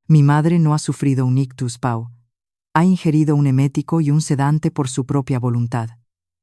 Mi madre no ha sufrido un ictus, Pau. Ha ingerido un emético y un sedante por su propia voluntad.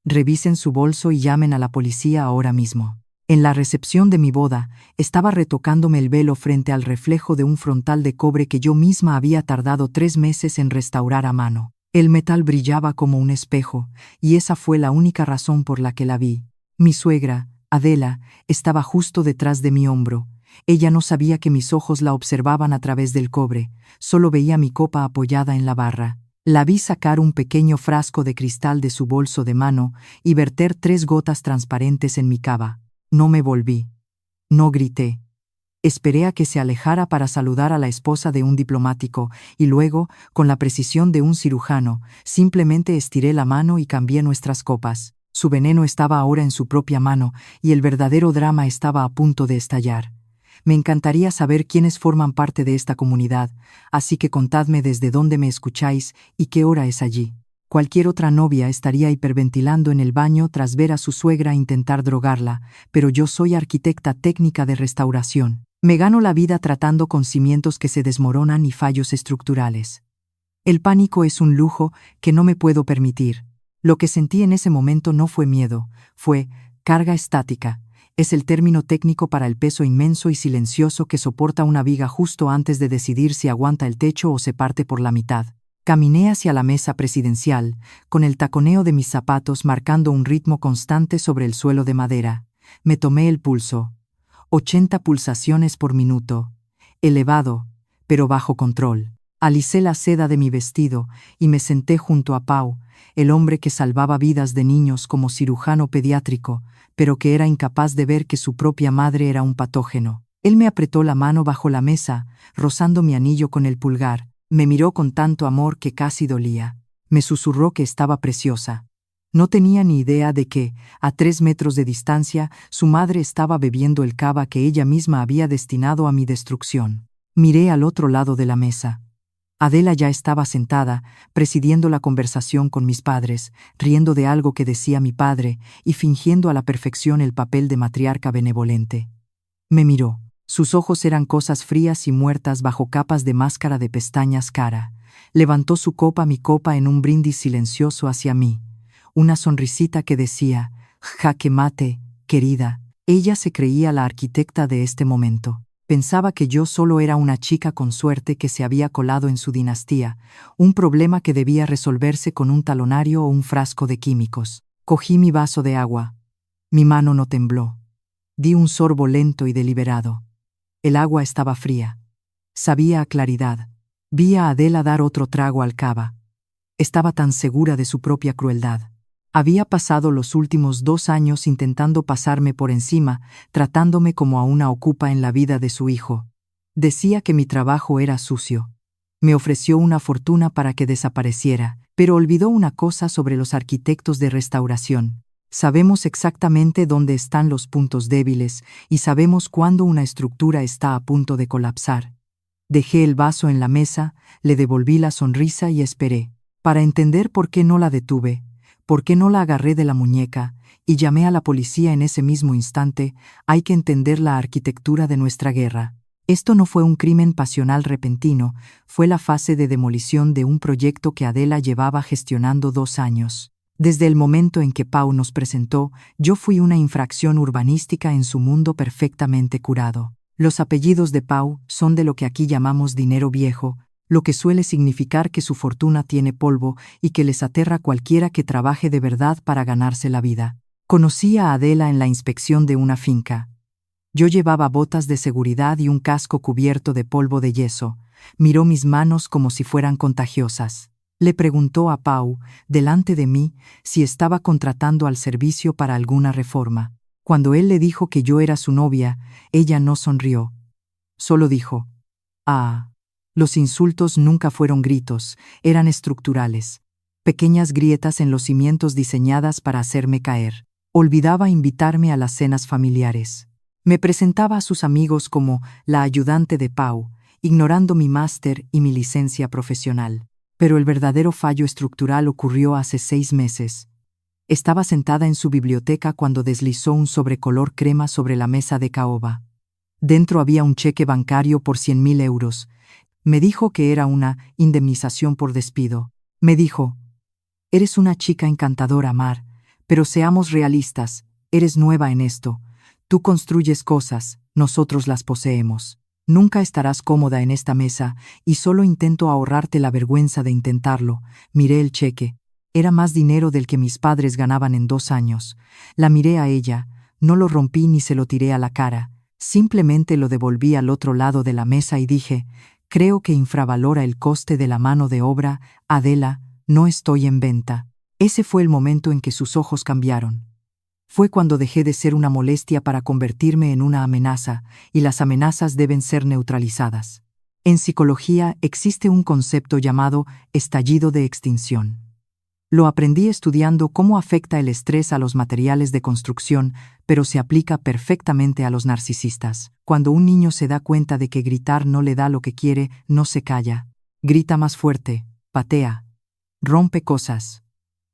Revisen su bolso y llamen a la policía ahora mismo. En la recepción de mi boda, estaba retocándome el velo frente al reflejo de un frontal de cobre que yo misma había tardado 3 meses en restaurar a mano. El metal brillaba como un espejo, y esa fue la única razón por la que la vi. Mi suegra, Adela, estaba justo detrás de mi hombro. Ella no sabía que mis ojos la observaban a través del cobre, solo veía mi copa apoyada en la barra. La vi sacar un pequeño frasco de cristal de su bolso de mano y verter 3 gotas transparentes en mi cava. No me volví. No grité. Esperé a que se alejara para saludar a la esposa de un diplomático y luego, con la precisión de un cirujano, simplemente estiré la mano y cambié nuestras copas. Su veneno estaba ahora en su propia mano y el verdadero drama estaba a punto de estallar. Me encantaría saber quiénes forman parte de esta comunidad, así que contadme desde dónde me escucháis y qué hora es allí. Cualquier otra novia estaría hiperventilando en el baño tras ver a su suegra intentar drogarla, pero yo soy arquitecta técnica de restauración. Me gano la vida tratando con cimientos que se desmoronan y fallos estructurales. El pánico es un lujo que no me puedo permitir. Lo que sentí en ese momento no fue miedo, fue carga estática. Es el término técnico para el peso inmenso y silencioso que soporta una viga justo antes de decidir si aguanta el techo o se parte por la mitad. Caminé hacia la mesa presidencial, con el taconeo de mis zapatos marcando un ritmo constante sobre el suelo de madera. Me tomé el pulso. 80 pulsaciones por minuto. Elevado, pero bajo control. Alicé la seda de mi vestido y me senté junto a Pau, el hombre que salvaba vidas de niños como cirujano pediátrico, pero que era incapaz de ver que su propia madre era un patógeno. Él me apretó la mano bajo la mesa, rozando mi anillo con el pulgar. Me miró con tanto amor que casi dolía. Me susurró que estaba preciosa. No tenía ni idea de que, a 3 metros de distancia, su madre estaba bebiendo el cava que ella misma había destinado a mi destrucción. Miré al otro lado de la mesa. Adela ya estaba sentada, presidiendo la conversación con mis padres, riendo de algo que decía mi padre y fingiendo a la perfección el papel de matriarca benevolente. Me miró. Sus ojos eran cosas frías y muertas bajo capas de máscara de pestañas cara. Levantó su copa, mi copa, en un brindis silencioso hacia mí. Una sonrisita que decía, jaque mate, querida. Ella se creía la arquitecta de este momento. Pensaba que yo solo era una chica con suerte que se había colado en su dinastía, un problema que debía resolverse con un talonario o un frasco de químicos. Cogí mi vaso de agua. Mi mano no tembló. Di un sorbo lento y deliberado. El agua estaba fría. Sabía a claridad. Vi a Adela dar otro trago al cava. Estaba tan segura de su propia crueldad. Había pasado los últimos 2 años intentando pasarme por encima, tratándome como a una ocupa en la vida de su hijo. Decía que mi trabajo era sucio. Me ofreció una fortuna para que desapareciera, pero olvidó una cosa sobre los arquitectos de restauración. Sabemos exactamente dónde están los puntos débiles y sabemos cuándo una estructura está a punto de colapsar. Dejé el vaso en la mesa, le devolví la sonrisa y esperé. Para entender por qué no la detuve, por qué no la agarré de la muñeca y llamé a la policía en ese mismo instante, hay que entender la arquitectura de nuestra guerra. Esto no fue un crimen pasional repentino, fue la fase de demolición de un proyecto que Adela llevaba gestionando 2 años. Desde el momento en que Pau nos presentó, yo fui una infracción urbanística en su mundo perfectamente curado. Los apellidos de Pau son de lo que aquí llamamos dinero viejo, lo que suele significar que su fortuna tiene polvo y que les aterra cualquiera que trabaje de verdad para ganarse la vida. Conocí a Adela en la inspección de una finca. Yo llevaba botas de seguridad y un casco cubierto de polvo de yeso. Miró mis manos como si fueran contagiosas. Le preguntó a Pau, delante de mí, si estaba contratando al servicio para alguna reforma. Cuando él le dijo que yo era su novia, ella no sonrió. Solo dijo, «Ah». Los insultos nunca fueron gritos, eran estructurales. Pequeñas grietas en los cimientos diseñadas para hacerme caer. Olvidaba invitarme a las cenas familiares. Me presentaba a sus amigos como la ayudante de Pau, ignorando mi máster y mi licencia profesional. Pero el verdadero fallo estructural ocurrió hace 6 meses. Estaba sentada en su biblioteca cuando deslizó un sobre color crema sobre la mesa de caoba. Dentro había un cheque bancario por 100.000 euros. Me dijo que era una indemnización por despido. Me dijo: eres una chica encantadora, Mar, pero seamos realistas, eres nueva en esto. Tú construyes cosas, nosotros las poseemos. Nunca estarás cómoda en esta mesa y solo intento ahorrarte la vergüenza de intentarlo. Miré el cheque. Era más dinero del que mis padres ganaban en 2 años. La miré a ella, no lo rompí ni se lo tiré a la cara. Simplemente lo devolví al otro lado de la mesa y dije: creo que infravalora el coste de la mano de obra, Adela, no estoy en venta. Ese fue el momento en que sus ojos cambiaron. Fue cuando dejé de ser una molestia para convertirme en una amenaza, y las amenazas deben ser neutralizadas. En psicología existe un concepto llamado estallido de extinción. Lo aprendí estudiando cómo afecta el estrés a los materiales de construcción, pero se aplica perfectamente a los narcisistas. Cuando un niño se da cuenta de que gritar no le da lo que quiere, no se calla. Grita más fuerte, patea, rompe cosas.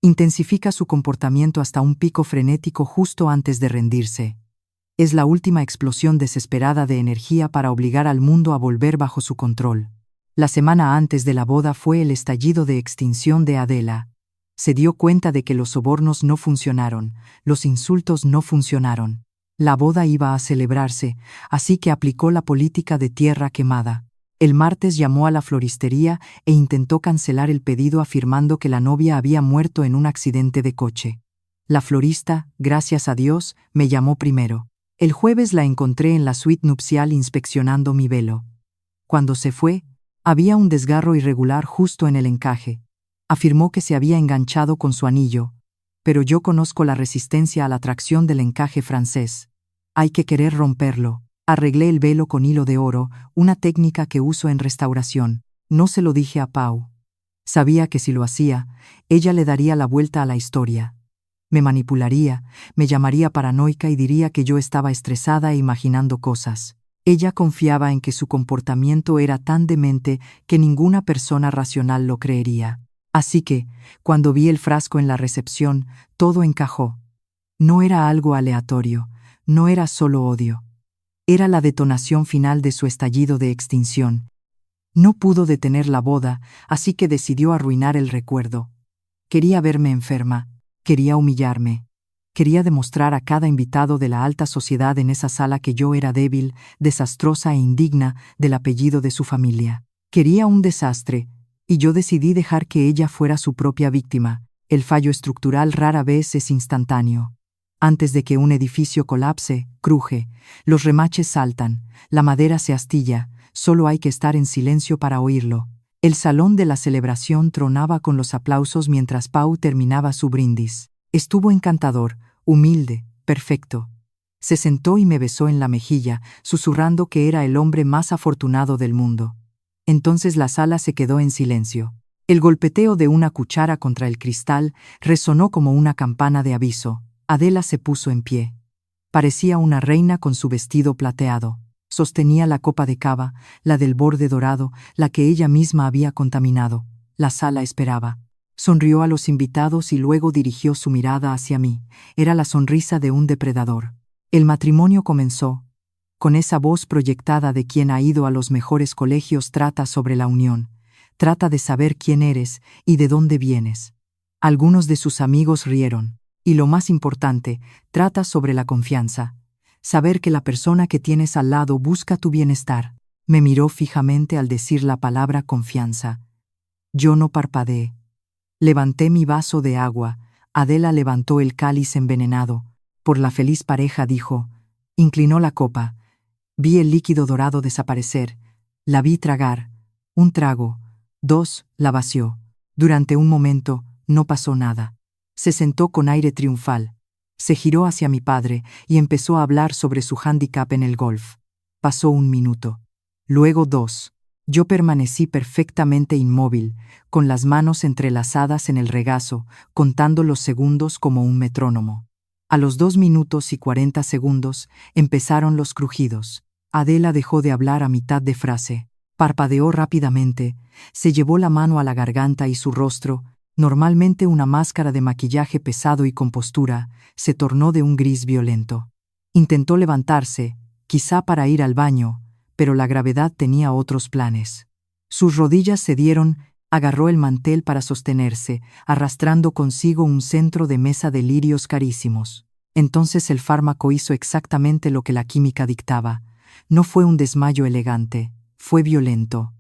Intensifica su comportamiento hasta un pico frenético justo antes de rendirse. Es la última explosión desesperada de energía para obligar al mundo a volver bajo su control. La semana antes de la boda fue el estallido de extinción de Adela. Se dio cuenta de que los sobornos no funcionaron, los insultos no funcionaron. La boda iba a celebrarse, así que aplicó la política de tierra quemada. El martes llamó a la floristería e intentó cancelar el pedido afirmando que la novia había muerto en un accidente de coche. La florista, gracias a Dios, me llamó primero. El jueves la encontré en la suite nupcial inspeccionando mi velo. Cuando se fue, había un desgarro irregular justo en el encaje. Afirmó que se había enganchado con su anillo, pero yo conozco la resistencia a la tracción del encaje francés. Hay que querer romperlo. Arreglé el velo con hilo de oro, una técnica que uso en restauración. No se lo dije a Pau. Sabía que si lo hacía, ella le daría la vuelta a la historia. Me manipularía, me llamaría paranoica y diría que yo estaba estresada e imaginando cosas. Ella confiaba en que su comportamiento era tan demente que ninguna persona racional lo creería. Así que, cuando vi el frasco en la recepción, todo encajó. No era algo aleatorio, no era solo odio. Era la detonación final de su estallido de extinción. No pudo detener la boda, así que decidió arruinar el recuerdo. Quería verme enferma, quería humillarme. Quería demostrar a cada invitado de la alta sociedad en esa sala que yo era débil, desastrosa e indigna del apellido de su familia. Quería un desastre, y yo decidí dejar que ella fuera su propia víctima. El fallo estructural rara vez es instantáneo. Antes de que un edificio colapse, cruje, los remaches saltan, la madera se astilla, solo hay que estar en silencio para oírlo. El salón de la celebración tronaba con los aplausos mientras Pau terminaba su brindis. Estuvo encantador, humilde, perfecto. Se sentó y me besó en la mejilla, susurrando que era el hombre más afortunado del mundo. Entonces la sala se quedó en silencio. El golpeteo de una cuchara contra el cristal resonó como una campana de aviso. Adela se puso en pie. Parecía una reina con su vestido plateado. Sostenía la copa de cava, la del borde dorado, la que ella misma había contaminado. La sala esperaba. Sonrió a los invitados y luego dirigió su mirada hacia mí. Era la sonrisa de un depredador. El matrimonio comenzó. Con esa voz proyectada de quien ha ido a los mejores colegios trata sobre la unión. Trata de saber quién eres y de dónde vienes. Algunos de sus amigos rieron. Y lo más importante, trata sobre la confianza. Saber que la persona que tienes al lado busca tu bienestar. Me miró fijamente al decir la palabra confianza. Yo no parpadeé. Levanté mi vaso de agua. Adela levantó el cáliz envenenado. Por la feliz pareja dijo. Inclinó la copa. Vi el líquido dorado desaparecer. La vi tragar. Un trago. 2, la vació. Durante un momento, no pasó nada. Se sentó con aire triunfal. Se giró hacia mi padre y empezó a hablar sobre su hándicap en el golf. Pasó 1 minuto. Luego 2. Yo permanecí perfectamente inmóvil, con las manos entrelazadas en el regazo, contando los segundos como un metrónomo. A los 2 minutos y 40 segundos empezaron los crujidos. Adela dejó de hablar a mitad de frase. Parpadeó rápidamente, se llevó la mano a la garganta y su rostro, normalmente una máscara de maquillaje pesado y con postura, se tornó de un gris violento. Intentó levantarse, quizá para ir al baño, pero la gravedad tenía otros planes. Sus rodillas cedieron, agarró el mantel para sostenerse, arrastrando consigo un centro de mesa de lirios carísimos. Entonces el fármaco hizo exactamente lo que la química dictaba. No fue un desmayo elegante, fue violento.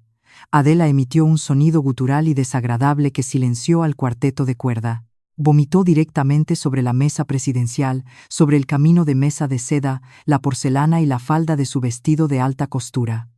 Adela emitió un sonido gutural y desagradable que silenció al cuarteto de cuerda. Vomitó directamente sobre la mesa presidencial, sobre el camino de mesa de seda, la porcelana y la falda de su vestido de alta costura.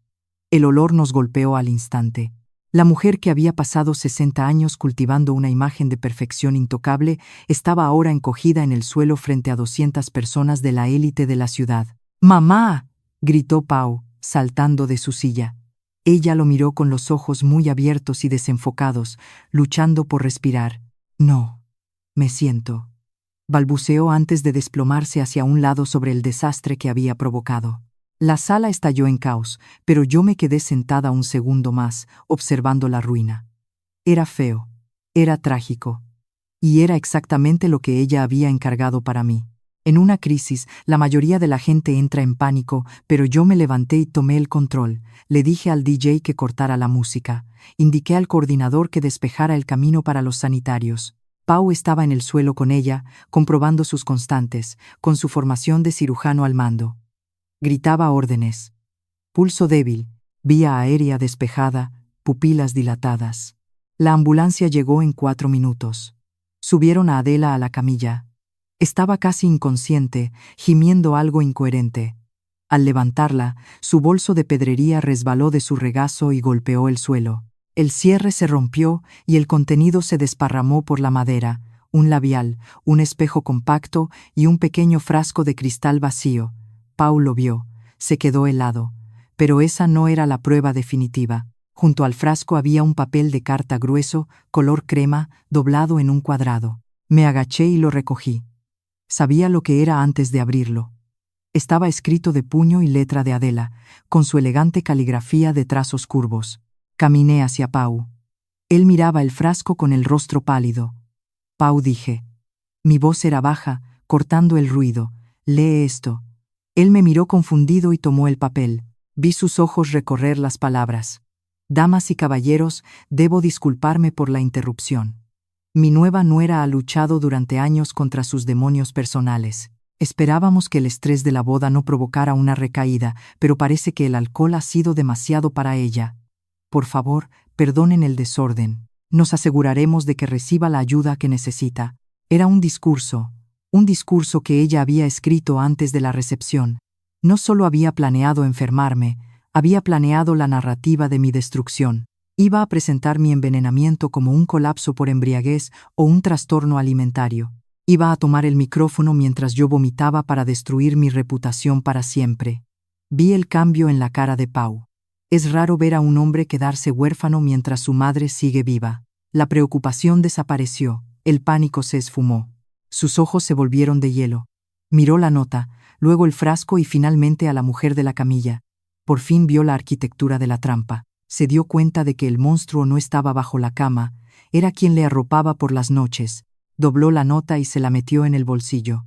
El olor nos golpeó al instante. La mujer que había pasado 60 años cultivando una imagen de perfección intocable estaba ahora encogida en el suelo frente a 200 personas de la élite de la ciudad. ¡Mamá!, gritó Pau, saltando de su silla. Ella lo miró con los ojos muy abiertos y desenfocados, luchando por respirar. No, me siento, balbuceó antes de desplomarse hacia un lado sobre el desastre que había provocado. La sala estalló en caos, pero yo me quedé sentada un segundo más, observando la ruina. Era feo, era trágico, y era exactamente lo que ella había encargado para mí. En una crisis, la mayoría de la gente entra en pánico, pero yo me levanté y tomé el control. Le dije al DJ que cortara la música. Indiqué al coordinador que despejara el camino para los sanitarios. Pau estaba en el suelo con ella, comprobando sus constantes, con su formación de cirujano al mando. Gritaba órdenes. Pulso débil, vía aérea despejada, pupilas dilatadas. La ambulancia llegó en 4 minutos. Subieron a Adela a la camilla. Estaba casi inconsciente, gimiendo algo incoherente. Al levantarla, su bolso de pedrería resbaló de su regazo y golpeó el suelo. El cierre se rompió y el contenido se desparramó por la madera, un labial, un espejo compacto y un pequeño frasco de cristal vacío. Pau lo vio, se quedó helado, pero esa no era la prueba definitiva. Junto al frasco había un papel de carta grueso, color crema, doblado en un cuadrado. Me agaché y lo recogí. Sabía lo que era antes de abrirlo. Estaba escrito de puño y letra de Adela, con su elegante caligrafía de trazos curvos. Caminé hacia Pau. Él miraba el frasco con el rostro pálido. Pau, dije. Mi voz era baja, cortando el ruido. Lee esto. Él me miró confundido y tomó el papel. Vi sus ojos recorrer las palabras. Damas y caballeros, debo disculparme por la interrupción. Mi nueva nuera ha luchado durante años contra sus demonios personales. Esperábamos que el estrés de la boda no provocara una recaída, pero parece que el alcohol ha sido demasiado para ella. Por favor, perdonen el desorden. Nos aseguraremos de que reciba la ayuda que necesita. Era un discurso que ella había escrito antes de la recepción. No solo había planeado enfermarme, había planeado la narrativa de mi destrucción. Iba a presentar mi envenenamiento como un colapso por embriaguez o un trastorno alimentario. Iba a tomar el micrófono mientras yo vomitaba para destruir mi reputación para siempre. Vi el cambio en la cara de Pau. Es raro ver a un hombre quedarse huérfano mientras su madre sigue viva. La preocupación desapareció, el pánico se esfumó. Sus ojos se volvieron de hielo. Miró la nota, luego el frasco y finalmente a la mujer de la camilla. Por fin vio la arquitectura de la trampa. Se dio cuenta de que el monstruo no estaba bajo la cama, era quien le arropaba por las noches. Dobló la nota y se la metió en el bolsillo.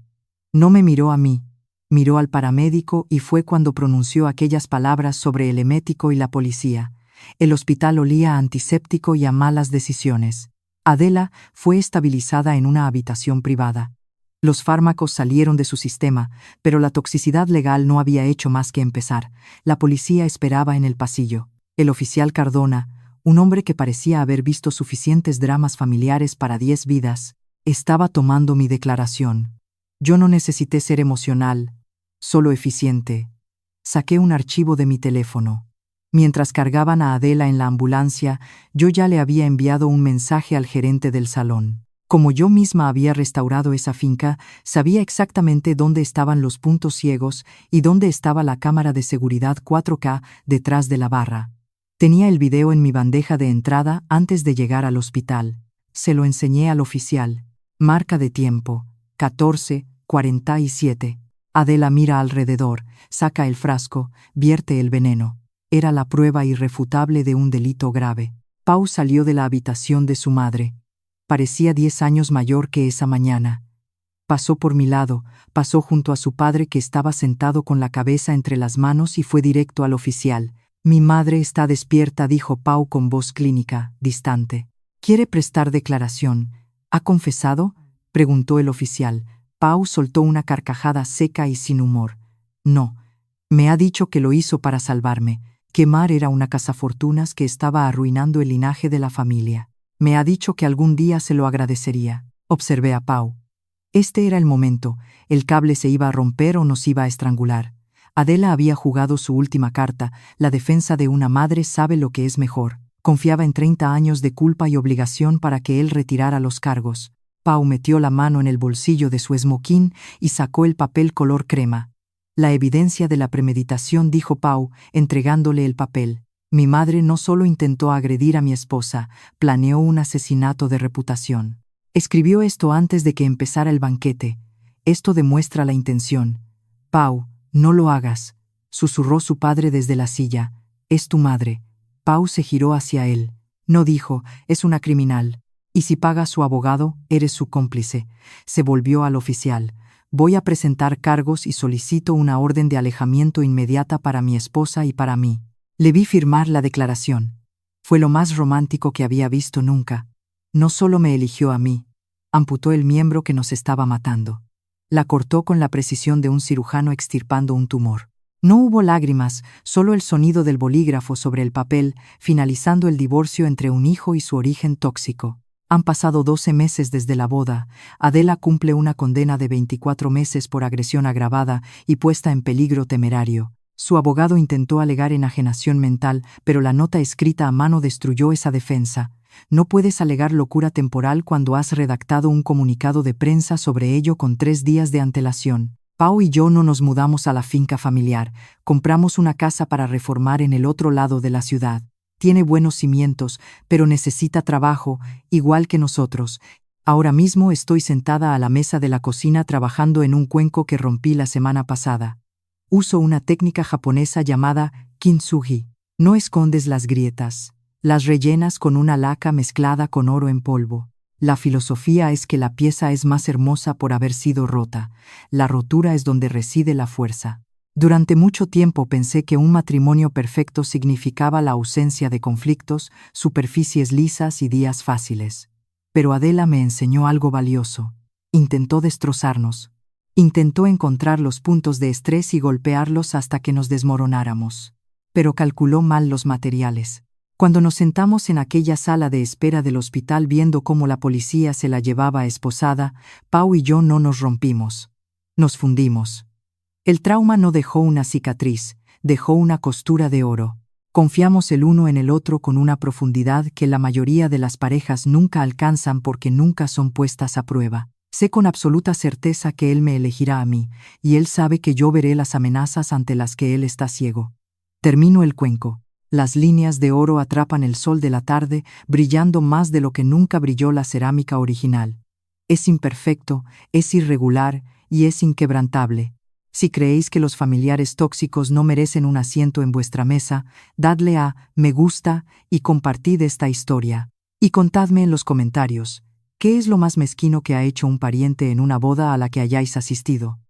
No me miró a mí, miró al paramédico y fue cuando pronunció aquellas palabras sobre el emético y la policía. El hospital olía a antiséptico y a malas decisiones. Adela fue estabilizada en una habitación privada. Los fármacos salieron de su sistema, pero la toxicidad legal no había hecho más que empezar. La policía esperaba en el pasillo. El oficial Cardona, un hombre que parecía haber visto suficientes dramas familiares para 10 vidas, estaba tomando mi declaración. Yo no necesité ser emocional, solo eficiente. Saqué un archivo de mi teléfono. Mientras cargaban a Adela en la ambulancia, yo ya le había enviado un mensaje al gerente del salón. Como yo misma había restaurado esa finca, sabía exactamente dónde estaban los puntos ciegos y dónde estaba la cámara de seguridad 4K detrás de la barra. Tenía el video en mi bandeja de entrada antes de llegar al hospital. Se lo enseñé al oficial. Marca de tiempo, 14:47. Adela mira alrededor, saca el frasco, vierte el veneno. Era la prueba irrefutable de un delito grave. Pau salió de la habitación de su madre. Parecía 10 años mayor que esa mañana. Pasó por mi lado, pasó junto a su padre que estaba sentado con la cabeza entre las manos y fue directo al oficial. Mi madre está despierta, dijo Pau con voz clínica, distante. ¿Quiere prestar declaración? ¿Ha confesado?, preguntó el oficial. Pau soltó una carcajada seca y sin humor. No. Me ha dicho que lo hizo para salvarme, que Mar era una cazafortunas que estaba arruinando el linaje de la familia. Me ha dicho que algún día se lo agradecería. Observé a Pau. Este era el momento, el cable se iba a romper o nos iba a estrangular. Adela había jugado su última carta, la defensa de una madre sabe lo que es mejor. Confiaba en 30 años de culpa y obligación para que él retirara los cargos. Pau metió la mano en el bolsillo de su esmoquín y sacó el papel color crema. La evidencia de la premeditación, dijo Pau, entregándole el papel. Mi madre no solo intentó agredir a mi esposa, planeó un asesinato de reputación. Escribió esto antes de que empezara el banquete. Esto demuestra la intención. Pau, no lo hagas, susurró su padre desde la silla. Es tu madre. Pau se giró hacia él. No dijo, es una criminal. Y si paga su abogado, eres su cómplice. Se volvió al oficial. Voy a presentar cargos y solicito una orden de alejamiento inmediata para mi esposa y para mí. Le vi firmar la declaración. Fue lo más romántico que había visto nunca. No solo me eligió a mí, amputó el miembro que nos estaba matando. La cortó con la precisión de un cirujano extirpando un tumor. No hubo lágrimas, solo el sonido del bolígrafo sobre el papel, finalizando el divorcio entre un hijo y su origen tóxico. Han pasado 12 meses desde la boda. Adela cumple una condena de 24 meses por agresión agravada y puesta en peligro temerario. Su abogado intentó alegar enajenación mental, pero la nota escrita a mano destruyó esa defensa. No puedes alegar locura temporal cuando has redactado un comunicado de prensa sobre ello con 3 días de antelación. Pau y yo no nos mudamos a la finca familiar, compramos una casa para reformar en el otro lado de la ciudad. Tiene buenos cimientos, pero necesita trabajo, igual que nosotros. Ahora mismo estoy sentada a la mesa de la cocina trabajando en un cuenco que rompí la semana pasada. Uso una técnica japonesa llamada kintsugi. No escondes las grietas. Las rellenas con una laca mezclada con oro en polvo. La filosofía es que la pieza es más hermosa por haber sido rota. La rotura es donde reside la fuerza. Durante mucho tiempo pensé que un matrimonio perfecto significaba la ausencia de conflictos, superficies lisas y días fáciles. Pero Adela me enseñó algo valioso. Intentó destrozarnos. Intentó encontrar los puntos de estrés y golpearlos hasta que nos desmoronáramos. Pero calculó mal los materiales. Cuando nos sentamos en aquella sala de espera del hospital viendo cómo la policía se la llevaba esposada, Pau y yo no nos rompimos. Nos fundimos. El trauma no dejó una cicatriz, dejó una costura de oro. Confiamos el uno en el otro con una profundidad que la mayoría de las parejas nunca alcanzan porque nunca son puestas a prueba. Sé con absoluta certeza que él me elegirá a mí, y él sabe que yo veré las amenazas ante las que él está ciego. Termino el cuenco. Las líneas de oro atrapan el sol de la tarde, brillando más de lo que nunca brilló la cerámica original. Es imperfecto, es irregular y es inquebrantable. Si creéis que los familiares tóxicos no merecen un asiento en vuestra mesa, dadle a me gusta y compartid esta historia. Y contadme en los comentarios, ¿qué es lo más mezquino que ha hecho un pariente en una boda a la que hayáis asistido?